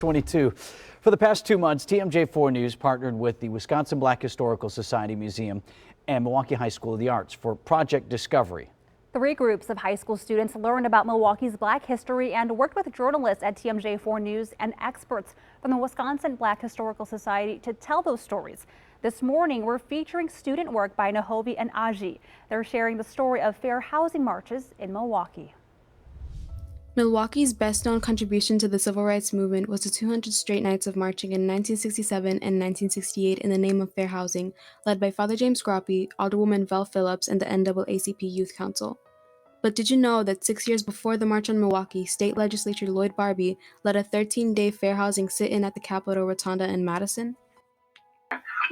22. For the past 2 months, TMJ4 News partnered with the Wisconsin Black Historical Society Museum and Milwaukee High School of the Arts for Project Discovery. 3 groups of high school students learned about Milwaukee's Black history and worked with journalists at TMJ4 News and experts from the Wisconsin Black Historical Society to tell those stories. This morning, we're featuring student work by Nahovi and Aji. They're sharing the story of fair housing marches in Milwaukee. Milwaukee's best-known contribution to the civil rights movement was the 200 straight nights of marching in 1967 and 1968 in the name of fair housing, led by Father James Groppi, Alderwoman Vel Phillips, and the NAACP Youth Council. But did you know that 6 years before the March on Milwaukee, State Legislator Lloyd Barbie led a 13-day fair housing sit-in at the Capitol Rotunda in Madison?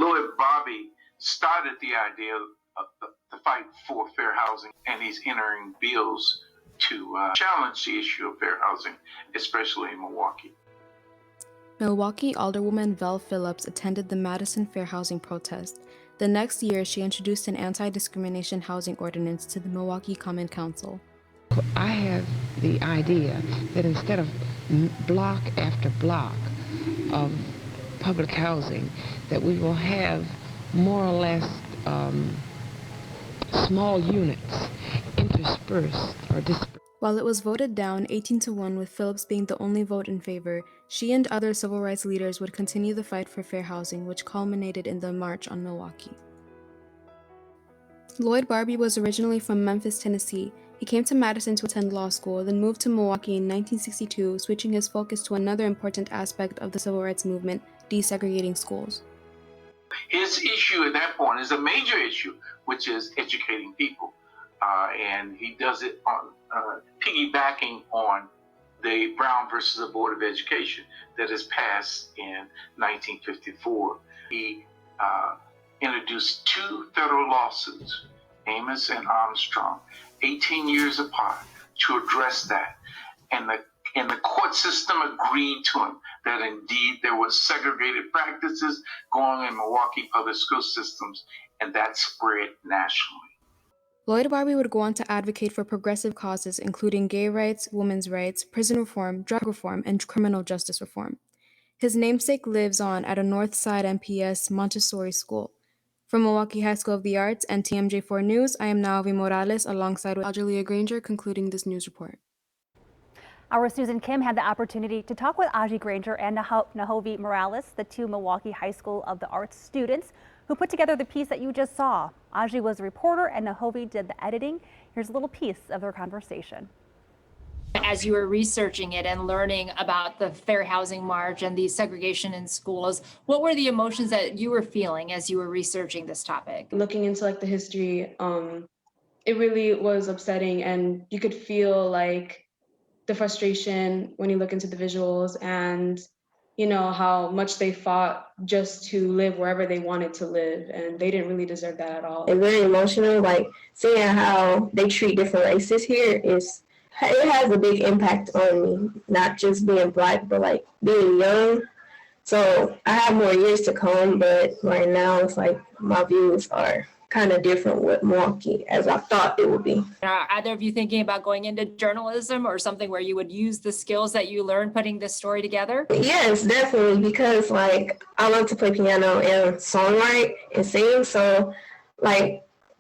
Lloyd Barbie started the idea of the fight for fair housing, and he's entering bills to challenge the issue of fair housing, especially in Milwaukee. Milwaukee Alderwoman Vel Phillips attended the Madison fair housing protest. The next year, she introduced an anti-discrimination housing ordinance to the Milwaukee Common Council. I have the idea that instead of block after block of public housing, that we will have more or less small units interspersed or dispersed. While it was voted down 18-1 with Phillips being the only vote in favor, she and other civil rights leaders would continue the fight for fair housing, which culminated in the March on Milwaukee. Lloyd Barbie was originally from Memphis, Tennessee. He came to Madison to attend law school, then moved to Milwaukee in 1962, switching his focus to another important aspect of the civil rights movement, desegregating schools. His issue at that point is a major issue, which is educating people. And he does it on piggybacking on the Brown versus the Board of Education that is passed in 1954. He introduced 2 federal lawsuits, Amos and Armstrong, 18 years apart, to address that. And the court system agreed to him that indeed there was segregated practices going on in Milwaukee public school systems, and that spread nationally. Lloyd Barbie would go on to advocate for progressive causes including gay rights, women's rights, prison reform, drug reform, and criminal justice reform. His namesake lives on at a Northside MPS Montessori school. From Milwaukee High School of the Arts and TMJ4 News, I am Nahovi Morales alongside with Audrey Granger concluding this news report. Our Susan Kim had the opportunity to talk with Aji Granger and Nahovi Morales, the 2 Milwaukee High School of the Arts students who put together the piece that you just saw. Aji was a reporter and Nahovi did the editing. Here's a little piece of their conversation. As you were researching it and learning about the Fair Housing March and the segregation in schools, what were the emotions that you were feeling as you were researching this topic? Looking into the history, it really was upsetting, and you could feel the frustration when you look into the visuals and how much they fought just to live wherever they wanted to live, and they didn't really deserve that at all. It's very emotional, seeing how they treat different races here it has a big impact on me, not just being Black, but being young. So I have more years to come, but right now it's my views are kind of different with Milwaukee as I thought it would be. Are either of you thinking about going into journalism or something where you would use the skills that you learned putting this story together? Yes, definitely, because I love to play piano and songwrite and sing. So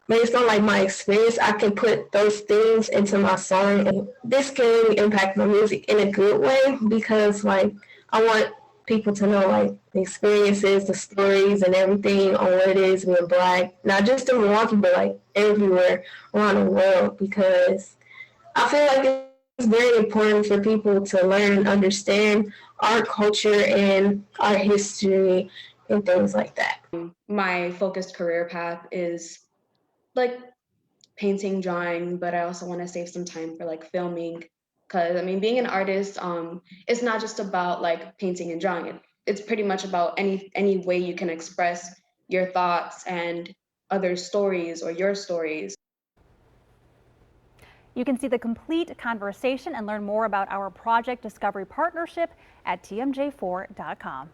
based on my experience, I can put those things into my song, and this can impact my music in a good way because I want people to know the experiences, the stories, and everything on what it is being Black, not just in Milwaukee, but everywhere around the world, because I feel it's very important for people to learn and understand our culture and our history and things like that. My focused career path is painting, drawing, but I also want to save some time for filming, because being an artist, it's not just about painting and drawing. It's pretty much about any way you can express your thoughts and other stories or your stories. You can see the complete conversation and learn more about our Project Discovery partnership at tmj4.com.